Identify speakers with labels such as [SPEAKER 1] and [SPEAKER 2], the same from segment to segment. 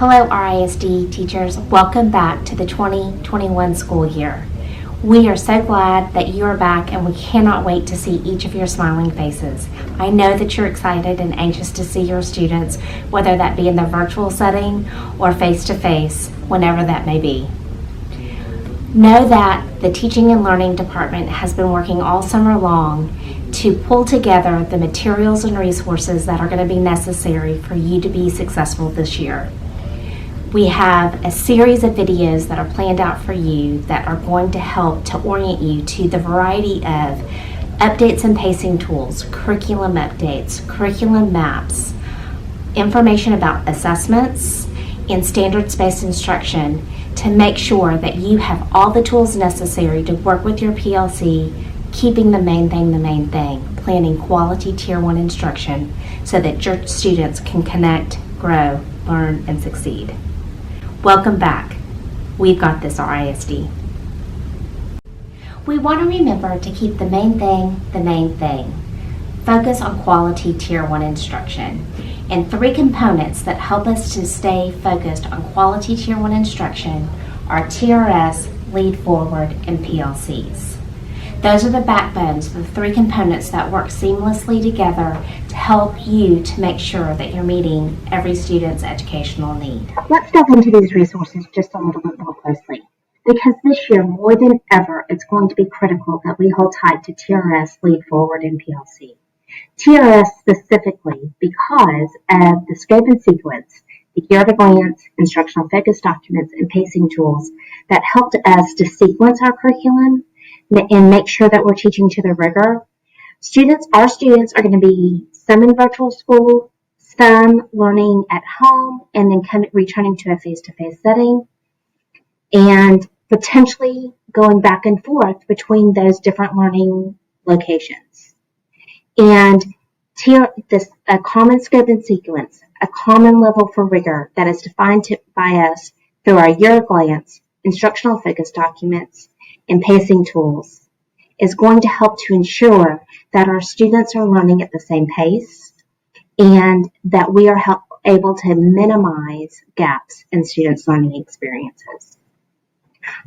[SPEAKER 1] Hello RISD teachers, welcome back to the 2021 school year. We are so glad that you are back and we cannot wait to see each of your smiling faces. I know that you're excited and anxious to see your students, whether that be in the virtual setting or face-to-face, whenever that may be. Know that the Teaching and Learning Department has been working all summer long to pull together the materials and resources that are going to be necessary for you to be successful this year. We have a series of videos that are planned out for you that are going to help to orient you to the variety of updates and pacing tools, curriculum updates, curriculum maps, information about assessments, and standards-based instruction to make sure that you have all the tools necessary to work with your PLC, keeping the main thing, planning quality Tier 1 instruction so that your students can connect, grow, learn, and succeed. Welcome back. We've got this RISD. We want to remember to keep the main thing. Focus on quality Tier 1 instruction. And three components that help us to stay focused on quality Tier 1 instruction are TRS, Lead Forward, and PLCs. Those are the backbones, the three components that work seamlessly together to help you to make sure that you're meeting every student's educational need.
[SPEAKER 2] Let's delve into these resources just a little bit more closely, because this year, more than ever, it's going to be critical that we hold tight to TRS, Lead Forward, and PLC. TRS specifically because of the scope and sequence, the year-at-a-glance, instructional focus documents, and pacing tools that helped us to sequence our curriculum and make sure that we're teaching to the rigor. Our students are going to be some in virtual school, some learning at home, and then returning to a face-to-face setting, and potentially going back and forth between those different learning locations. And a common scope and sequence, a common level for rigor that is defined by us through our year-glance, instructional focus documents, and pacing tools is going to help to ensure that our students are learning at the same pace and that we are able to minimize gaps in students' learning experiences.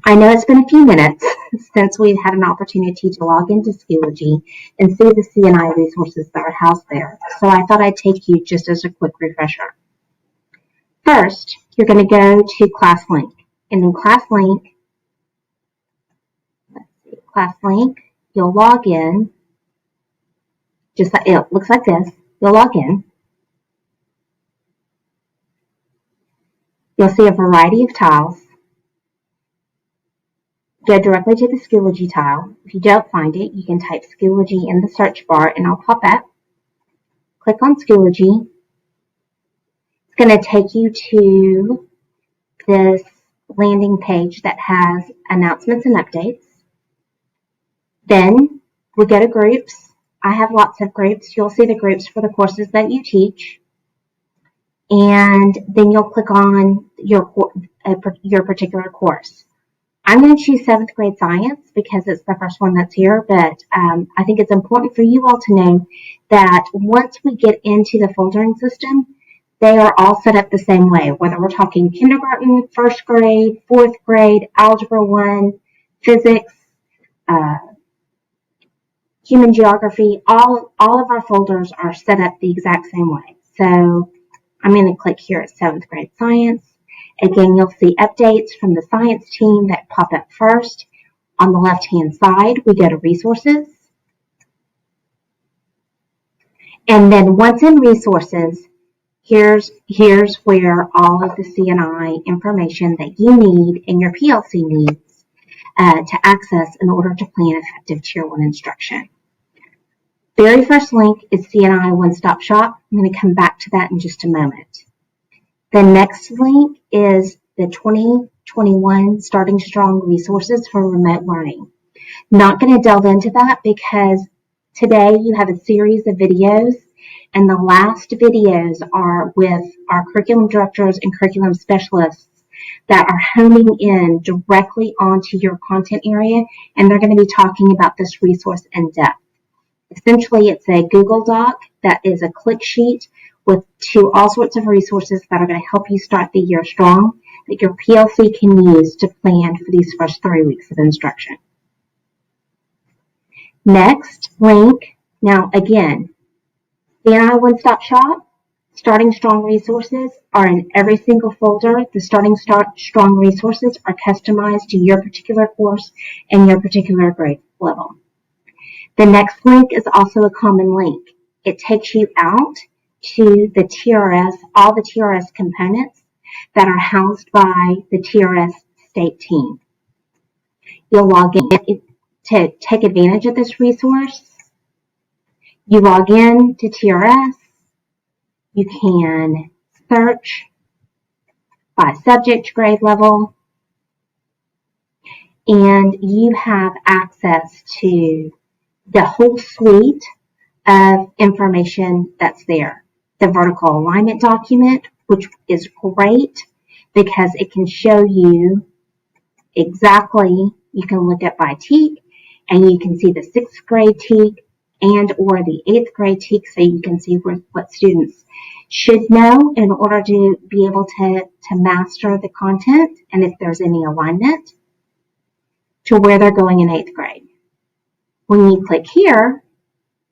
[SPEAKER 2] I know it's been a few minutes since we've had an opportunity to log into Schoology and see the C&I resources that are housed there, so I thought I'd take you just as a quick refresher. First, you're going to go to ClassLink, and in ClassLink, you'll log in, just like it looks like this. You'll log in. You'll see a variety of tiles. Go directly to the Schoology tile. If you don't find it, you can type Schoology in the search bar and it'll pop up. Click on Schoology. It's going to take you to this landing page that has announcements and updates. Then we go to groups. I have lots of groups. You'll see the groups for the courses that you teach. And then you'll click on your particular course. I'm going to choose 7th grade science because it's the first one that's here, but I think it's important for you all to know that once we get into the foldering system, they are all set up the same way, whether we're talking kindergarten, 1st grade, 4th grade, Algebra 1, physics, human geography, all of our folders are set up the exact same way. So I'm going to click here at 7th grade science. Again, you'll see updates from the science team that pop up first. On the left-hand side, we go to resources. And then once in resources, here's where all of the C&I information that you need and your PLC needs to access in order to plan effective Tier 1 instruction. Very first link is C&I One-Stop Shop. I'm going to come back to that in just a moment. The next link is the 2021 Starting Strong Resources for Remote Learning. Not going to delve into that because today you have a series of videos, and the last videos are with our curriculum directors and curriculum specialists that are homing in directly onto your content area, and they're going to be talking about this resource in depth. Essentially, it's a Google Doc that is a click sheet to all sorts of resources that are going to help you start the year strong that your PLC can use to plan for these first 3 weeks of instruction. Next link. Now again, CNI One-Stop Shop, Starting Strong resources are in every single folder. The Starting Strong resources are customized to your particular course and your particular grade level. The next link is also a common link. It takes you out to the TRS, all the TRS components that are housed by the TRS state team. You'll log in to take advantage of this resource. You log in to TRS. You can search by subject grade level, and you have access to the whole suite of information that's there. The vertical alignment document, which is great because it can show you exactly, you can look at by TEK, and you can see the 6th grade TEK and or the 8th grade TEK, so you can see what students should know in order to be able to master the content, and if there's any alignment to where they're going in 8th grade. When you click here,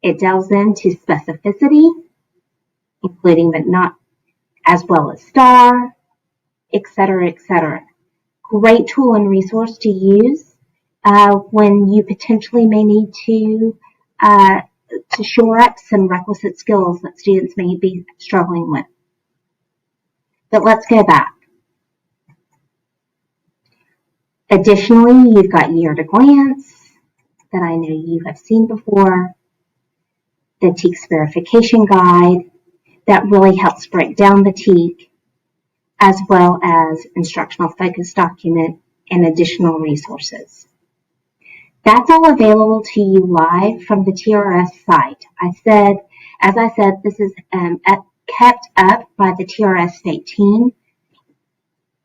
[SPEAKER 2] it delves into specificity, including but not as well as STAR, etc., etc. Great tool and resource to use when you potentially may need to shore up some requisite skills that students may be struggling with. But let's go back. Additionally, you've got Year at a Glance that I know you have seen before, the TEKS Verification Guide that really helps break down the TEK, as well as Instructional Focus Document and additional resources. That's all available to you live from the TRS site. As I said, this is kept up by the TRS state team.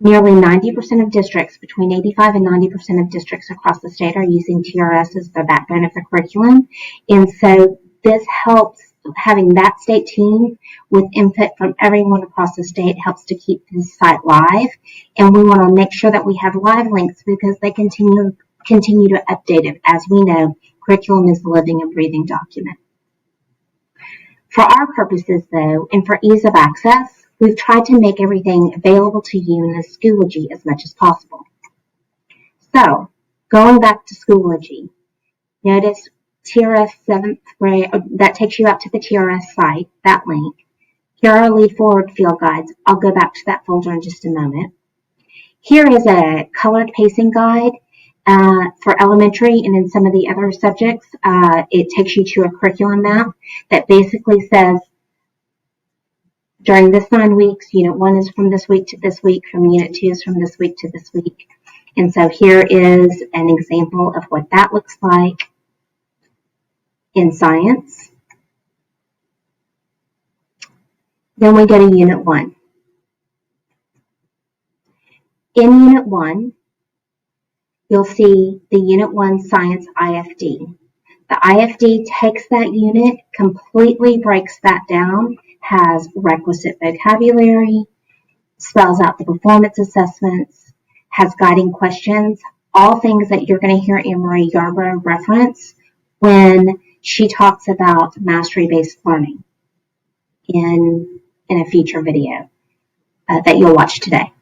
[SPEAKER 2] Nearly 90% of districts, between 85 and 90% of districts across the state are using TRS as the backbone of the curriculum. And so this helps, having that state team with input from everyone across the state helps to keep this site live. And we want to make sure that we have live links because they continue to update it. As we know, curriculum is a living and breathing document. For our purposes, though, and for ease of access, we've tried to make everything available to you in the Schoology as much as possible. So, going back to Schoology, notice TRS 7th grade, that takes you out to the TRS site, that link. Here are lead forward field guides. I'll go back to that folder in just a moment. Here is a colored pacing guide for elementary, and in some of the other subjects, it takes you to a curriculum map that basically says, during this 9 weeks, Unit 1 is from this week to this week, from Unit 2 is from this week to this week. And so here is an example of what that looks like in science. Then we go to Unit 1. In Unit 1, you'll see the Unit 1 Science IFD. The IFD takes that unit, completely breaks that down, has requisite vocabulary, spells out the performance assessments, has guiding questions, all things that you're going to hear Anne-Marie Yarbrough reference when she talks about mastery-based learning in a future video that you'll watch today.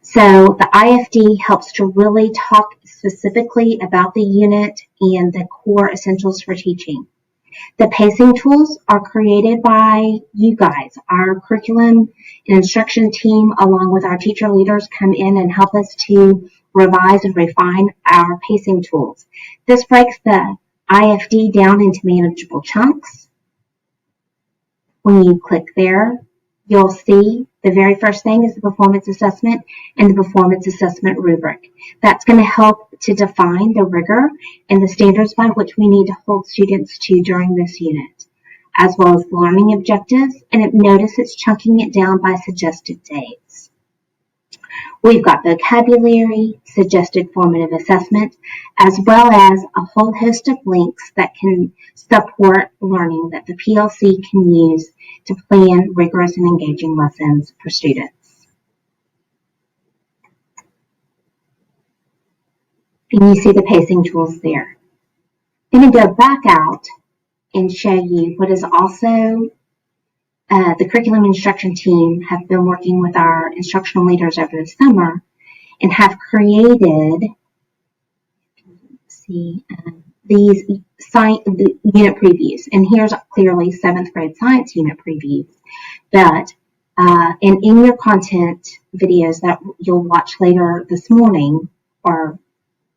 [SPEAKER 2] So the IFD helps to really talk specifically about the unit and the core essentials for teaching. The pacing tools are created by you guys. Our curriculum and instruction team, along with our teacher leaders, come in and help us to revise and refine our pacing tools. This breaks the IFD down into manageable chunks. When you click there, you'll see the very first thing is the performance assessment and the performance assessment rubric. That's going to help to define the rigor and the standards by which we need to hold students to during this unit, as well as the learning objectives. And notice it's chunking it down by suggested dates. We've got vocabulary, suggested formative assessment, as well as a whole host of links that can support learning that the PLC can use to plan rigorous and engaging lessons for students. And you see the pacing tools there. I'm going to go back out and show you what is also the curriculum instruction team have been working with our instructional leaders over the summer and have created these unit previews. And here's clearly 7th grade science unit previews. But and in your content videos that you'll watch later this morning or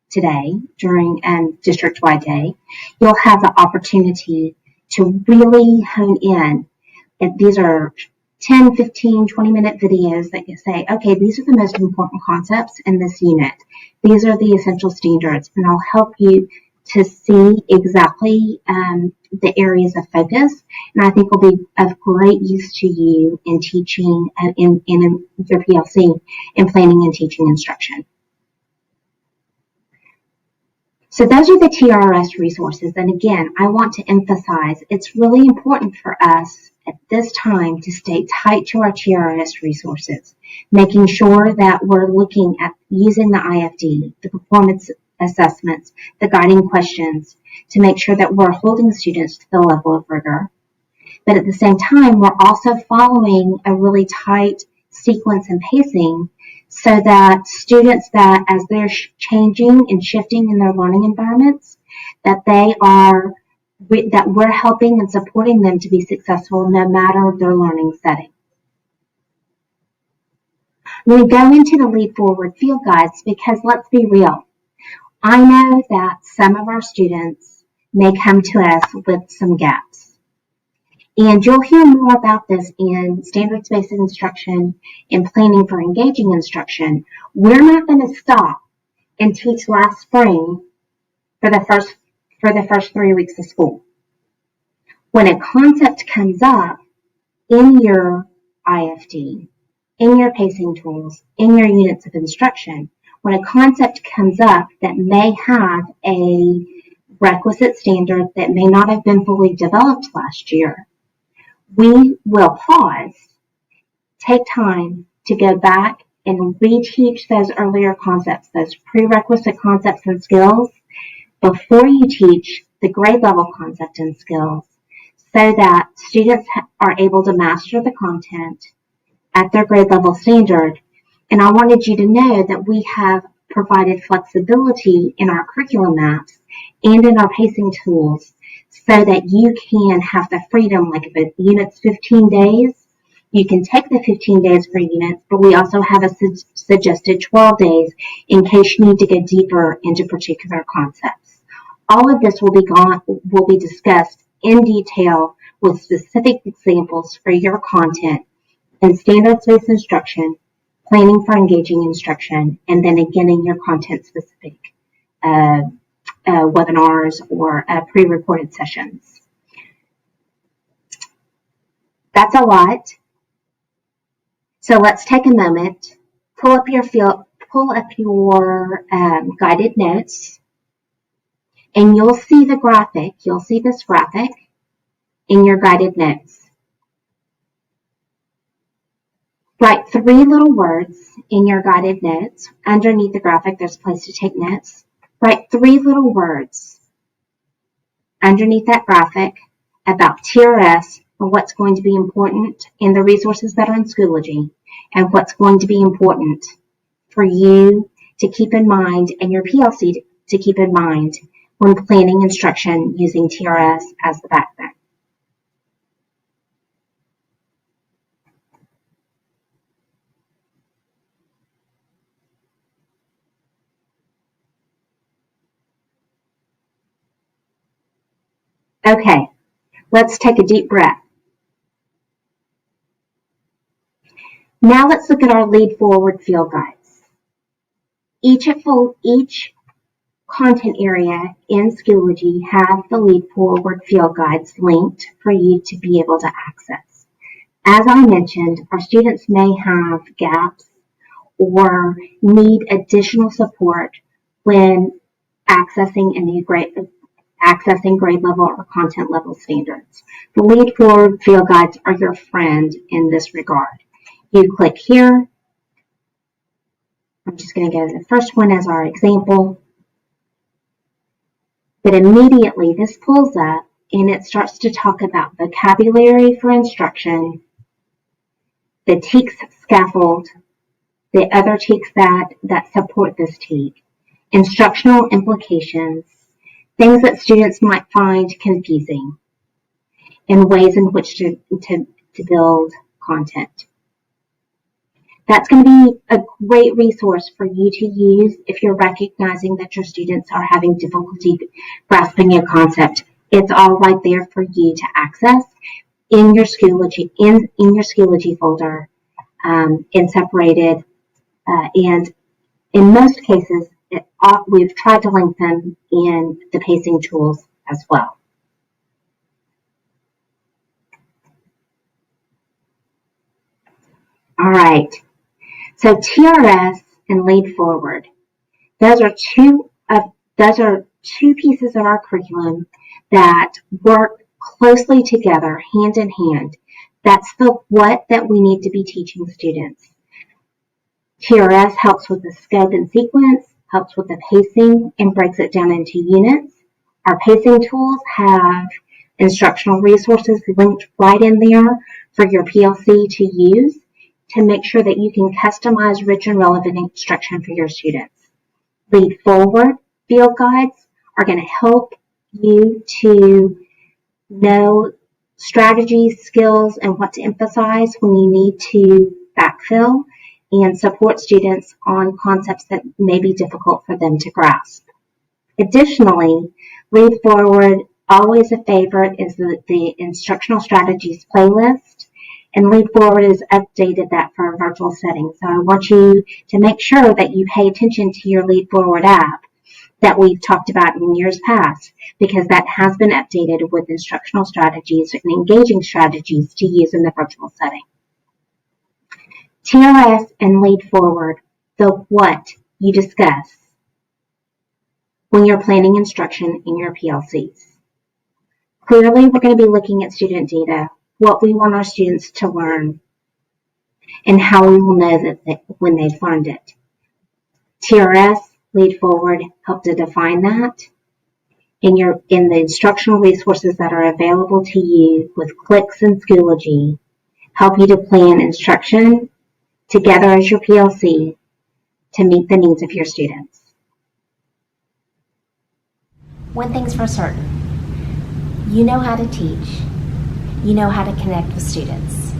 [SPEAKER 2] today during district-wide day, you'll have the opportunity to really hone in. And these are 10, 15, 20-minute videos that you say, okay, these are the most important concepts in this unit. These are the essential standards, and I'll help you to see exactly the areas of focus, and I think will be of great use to you in teaching in your PLC in planning and teaching instruction. So those are the TRS resources, and again, I want to emphasize it's really important for us at this time to stay tight to our TRS resources, making sure that we're looking at using the IFD, the performance assessments, the guiding questions to make sure that we're holding students to the level of rigor. But at the same time, we're also following a really tight sequence and pacing so that students that as they're changing and shifting in their learning environments, that we're helping and supporting them to be successful no matter their learning setting. We go into the Lead Forward field guides because let's be real. I know that some of our students may come to us with some gaps. And you'll hear more about this in standards-based instruction and planning for engaging instruction. We're not going to stop and teach last spring for the first 3 weeks of school. When a concept comes up in your IFD, in your pacing tools, in your units of instruction, when a concept comes up that may have a requisite standard that may not have been fully developed last year, we will pause, take time to go back and reteach those earlier concepts, those prerequisite concepts and skills, before you teach the grade level concept and skills, so that students are able to master the content at their grade level standard. And I wanted you to know that we have provided flexibility in our curriculum maps and in our pacing tools so that you can have the freedom, like if a unit's 15 days, you can take the 15 days for units, but we also have a suggested 12 days in case you need to go deeper into particular concepts. All of this will be discussed in detail with specific examples for your content in standards-based instruction, planning for engaging instruction, and then again in your content-specific webinars or pre-recorded sessions. That's a lot. So let's take a moment, pull up your guided notes, and you'll see the graphic. You'll see this graphic in your guided notes. Write 3 little words in your guided notes. Underneath the graphic, there's a place to take notes. Write 3 little words underneath that graphic about TRS and what's going to be important in the resources that are in Schoology and what's going to be important for you to keep in mind and your PLC to keep in mind when planning instruction using TRS as the backbone. Okay, let's take a deep breath. Now let's look at our Lead Forward field guides. Each content area in Schoology have the Lead Forward field guides linked for you to be able to access. As I mentioned, our students may have gaps or need additional support when accessing grade level or content level standards. The Lead Forward field guides are your friend in this regard. You click here. I'm just going to go to the first one as our example. But immediately this pulls up and it starts to talk about vocabulary for instruction, the TEKS scaffold, the other TEKS that support this TEK, instructional implications, things that students might find confusing, and ways in which to build content. That's going to be a great resource for you to use if you're recognizing that your students are having difficulty grasping a concept. It's all right there for you to access in your Schoology folder, and separated. And in most cases, we've tried to link them in the pacing tools as well. All right. So TRS and Lead Forward, those are two pieces of our curriculum that work closely together, hand in hand. That's the what that we need to be teaching students. TRS helps with the scope and sequence, helps with the pacing, and breaks it down into units. Our pacing tools have instructional resources linked right in there for your PLC to use to make sure that you can customize rich and relevant instruction for your students. Lead Forward field guides are going to help you to know strategies, skills, and what to emphasize when you need to backfill and support students on concepts that may be difficult for them to grasp. Additionally, Lead Forward, always a favorite, is the Instructional Strategies playlist, and Lead Forward has updated that for a virtual setting. So I want you to make sure that you pay attention to your Lead Forward app that we've talked about in years past, because that has been updated with instructional strategies and engaging strategies to use in the virtual setting. TRS and Lead Forward, the what you discuss when you're planning instruction in your PLCs. Clearly, we're going to be looking at student data, what we want our students to learn, and how we will know that when they've learned it. TRS, Lead Forward, help to define that in the instructional resources that are available to you with Clicks and Schoology, help you to plan instruction together as your PLC to meet the needs of your students.
[SPEAKER 1] One thing's for certain, you know how to teach, you know how to connect with students,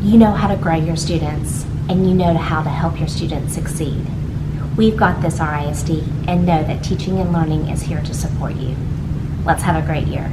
[SPEAKER 1] you know how to grow your students, and you know how to help your students succeed. We've got this, RISD, and know that teaching and learning is here to support you. Let's have a great year.